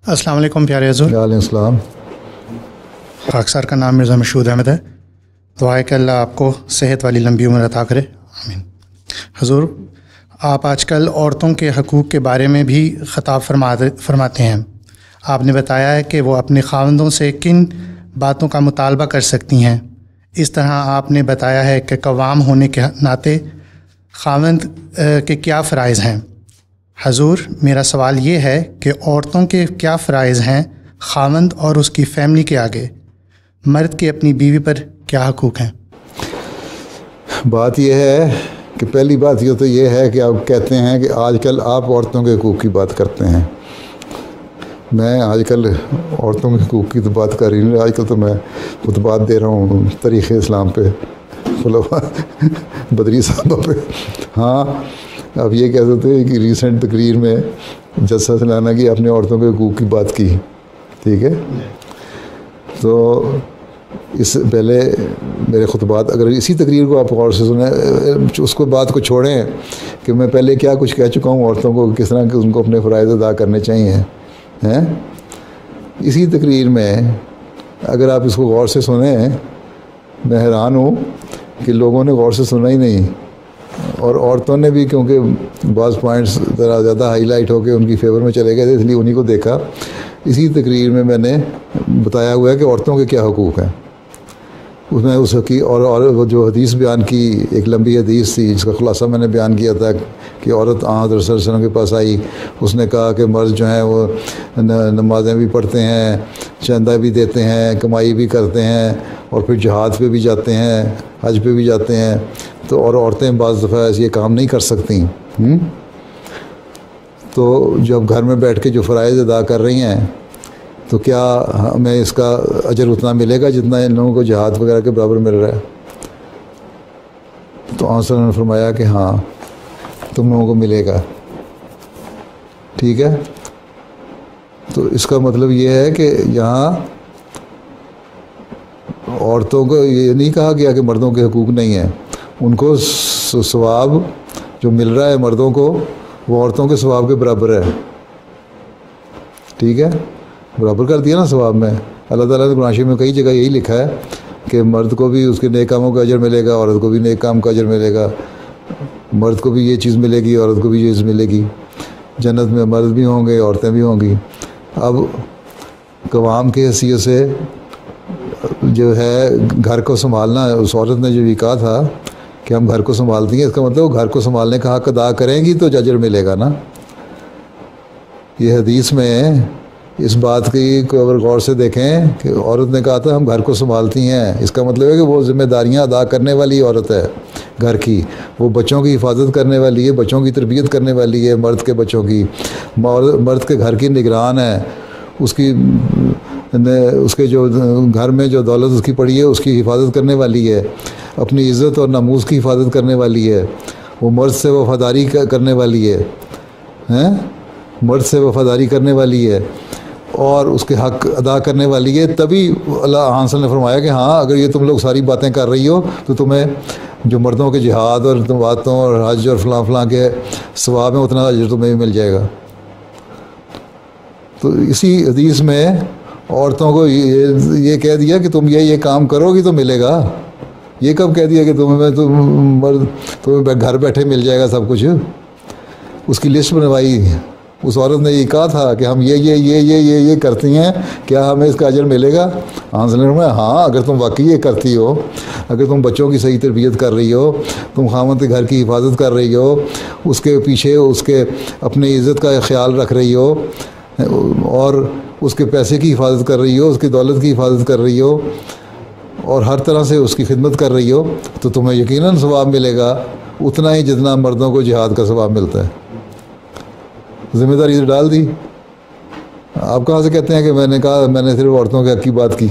अस्सलाम वालेकुम प्यारे हज़ूर। वालेकुम अस्सलाम। खाक सर का नाम मिर्ज़ा मशहूद अहमद है। दुआ है कि अल्लाह आपको सेहत वाली लंबी उम्र अता करे, आमीन। हज़ूर, आप आजकल औरतों के हकूक़ के बारे में भी ख़िताब फरमाते हैं। आपने बताया है कि वो अपने ख़ावंदों से किन बातों का मुतालबा कर सकती हैं। इस तरह आपने बताया है कि कवाम होने के नाते ख़ावंद के क्या फ़राइज़ हैं। हजूर, मेरा सवाल ये है कि औरतों के क्या फ़राइज़ हैं ख़ावंद और उसकी फ़ैमिली के आगे, मर्द के अपनी बीवी पर क्या हकूक़ हैं? बात यह है कि पहली बात ये तो ये है कि आप कहते हैं कि आजकल आप औरतों के हकूक़ की बात करते हैं। मैं आजकल औरतों के हकूक़ की तो बात कर रही हूँ, आजकल तो मैं खुतबात दे रहा हूँ तरीक़े इस्लाम पे, बदरी साहबा पे। हाँ, आप ये कह सकते हैं कि रीसेंट तकरीर में जस्सा सलाना की आपने औरतों के हकूक़ की बात की, ठीक है। तो इस पहले मेरे खुतबात अगर इसी तकरीर को आप गौर से सुने, उसको बात को छोड़ें कि मैं पहले क्या कुछ कह चुका हूँ औरतों को, किस तरह के उनको अपने फ़राइज़ अदा करने चाहिए हैं। इसी तकरीर में अगर आप इसको गौर से सुने, मैं हैरान हूँ कि लोगों ने गौर से सुना ही नहीं, और औरतों ने भी, क्योंकि बाज़ पॉइंट्स ज़रा ज़्यादा हाईलाइट होकर उनकी फेवर में चले गए थे, इसलिए उन्हीं को देखा। इसी तकरीर में मैंने बताया हुआ है कि औरतों के क्या हकूक़ हैं। उसमें उसकी और जो हदीस बयान की, एक लंबी हदीस थी जिसका खुलासा मैंने बयान किया था कि औरत हज़रत सल्लल्लाहु अलैहि वसल्लम के पास आई। उसने कहा कि मर्द जो हैं वो नमाज़ें भी पढ़ते हैं, चंदा भी देते हैं, कमाई भी करते हैं, और फिर जहाद पे भी जाते हैं, हज पे भी जाते हैं, तो और औरतें बाज़ दफ़ा ऐसे ये काम नहीं कर सकती। तो जब घर में बैठ के जो फ़राइज़ अदा कर रही हैं, तो क्या हमें इसका अजर उतना मिलेगा जितना इन लोगों को जहाद वगैरह के बराबर मिल रहा है? तो आंसर ने फरमाया कि हाँ, तुम लोगों को मिलेगा, ठीक है। तो इसका मतलब ये है कि यहाँ औरतों को ये नहीं कहा गया कि मर्दों के हकूक़ नहीं हैं। उनको सवाब जो मिल रहा है मर्दों को, वो औरतों के सवाब के बराबर है, ठीक है। बराबर कर दिया ना सवाब में। अल्लाह ताला ने कुरान में कई जगह यही लिखा है कि मर्द को भी उसके नेक कामों का अजर मिलेगा, औरत को भी नेक काम का अजर मिलेगा। मर्द को भी ये चीज़ मिलेगी, औरत को भी ये चीज़ मिलेगी। जन्नत में मर्द भी होंगे, औरतें भी होंगी। अब कवाम की हैसियत से जो है घर को संभालना, उस औरत ने जो भी कहा था कि हम घर को संभालती हैं, इसका मतलब घर को संभालने का हक़ अदा करेंगी तो अजर मिलेगा ना। ये हदीस में इस बात की को अगर गौर से देखें कि औरत ने कहा था हम घर को संभालती हैं, इसका मतलब है कि वो ज़िम्मेदारियां अदा करने वाली औरत है घर की। वो बच्चों की हिफाजत करने वाली है, बच्चों की तरबियत करने वाली है, मर्द के बच्चों की। मर्द के घर की निगरान है, उसके जो घर में जो दौलत उसकी पड़ी है उसकी हिफाजत करने वाली है, अपनी इज़्ज़त और नमूज़ की हिफाजत करने वाली है। वो मर्द से वफ़ादारी करने वाली है, मर्द से वफ़ादारी करने वाली है और उसके हक़ अदा करने वाली है। तभी अल्लाह हांसल ने फरमाया कि हाँ, अगर ये तुम लोग सारी बातें कर रही हो तो तुम्हें जो मर्दों के जिहाद और बातों और हज और फ़लाँ के सवाब में उतना अजर तुम्हें भी मिल जाएगा। तो इसी हदीस में औरतों को ये कह दिया कि तुम ये काम करोगी तो मिलेगा। ये कब कह दिया कि तुम्हें घर बैठे मिल जाएगा सब कुछ? उसकी लिस्ट बनवाई। उस औरत ने ये कहा था कि हम ये करती हैं, क्या हमें इसका अजर मिलेगा? हाँ, अगर तुम वाकई ये करती हो, अगर तुम बच्चों की सही तरबियत कर रही हो, तुम खामद के घर की हिफाजत कर रही हो, उसके पीछे उसके अपनी इज़्ज़त का ख्याल रख रही हो, और उसके पैसे की हिफाजत कर रही हो, उसकी दौलत की हिफाजत कर रही हो, और हर तरह से उसकी खिदमत कर रही हो, तो तुम्हें यकीनन सवाब मिलेगा उतना ही जितना मर्दों को जिहाद का सवाब मिलता है। ज़िम्मेदारी तो डाल दी। आप कहाँ से कहते हैं कि मैंने सिर्फ औरतों के हक़ की बात की?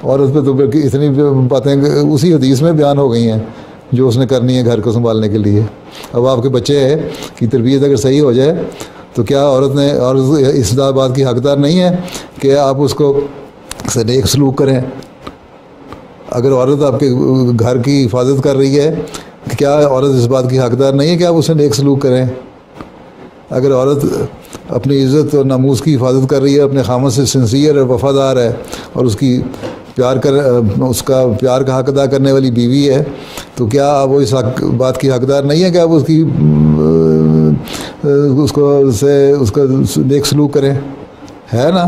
औरत पे तो इतनी बातें उसी हदीस में बयान हो गई हैं जो उसने करनी है घर को संभालने के लिए। अब आपके बच्चे की तरबियत अगर सही हो जाए तो क्या औरत इस बात की हकदार नहीं है कि आप उसको नेक सलूक करें? अगर औरत आपके घर की हिफाजत कर रही है, क्या औरत इस बात की हकदार नहीं है कि आप उसे नेक सलूक करें? अगर औरत اپنی عزت اور ناموس کی حفاظت کر رہی ہے, اپنے خامد سے سنسیئر اور وفادار ہے, اور اس کا پیار کا حق ادا کرنے والی بیوی ہے, تو کیا آپ وہ اس بات کی حقدار نہیں ہے کہ آپ اس کا نیک سلوک کریں؟ ہے نا.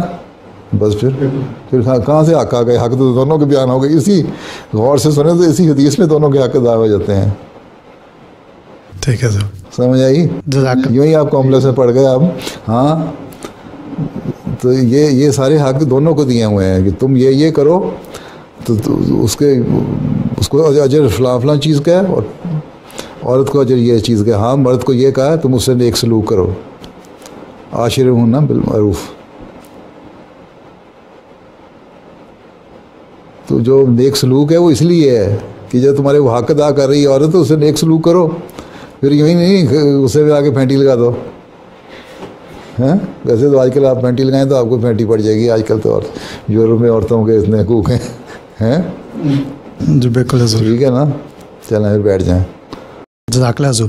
بس پھر کہاں سے حق آ گئے؟ حق تو دونوں کے بیان ہو گئے. اسی غور سے سنیں تو اسی حدیث میں دونوں کے حق ادا ہو جاتے ہیں. ٹھیک ہے سر, سمجھ آئی؟ یوں ہی آپ کمپلیکس میں پڑ گئے آپ. ہاں, تو یہ سارے حق دونوں کو دیے ہوئے ہیں کہ تم یہ کرو تو اس کو اجر فلاں چیز کا ہے, اور عورت کو اجر یہ چیز کا ہے. ہاں, مرد کو یہ کہا ہے تم اس سے نیک سلوک کرو, عاشرہن بالمعروف. تو جو نیک سلوک ہے وہ اس لیے ہے کہ جب تمہارے وہ حق ادا کر رہی ہے عورت تو اسے نیک سلوک کرو. پھر یوں ہی نہیں اسے بھی آگے پھینٹی لگا دو. ہاں, ویسے تو آج کل آپ پھینٹی لگائیں تو آپ کو پھینٹی پڑ جائے گی. آج کل تو اور یورپ میں عورتوں کے اتنے حقوق ہیں. جی بالکل حضور. ٹھیک ہے نا, چلیں پھر بیٹھ جائیں. جزاک اللہ حضور.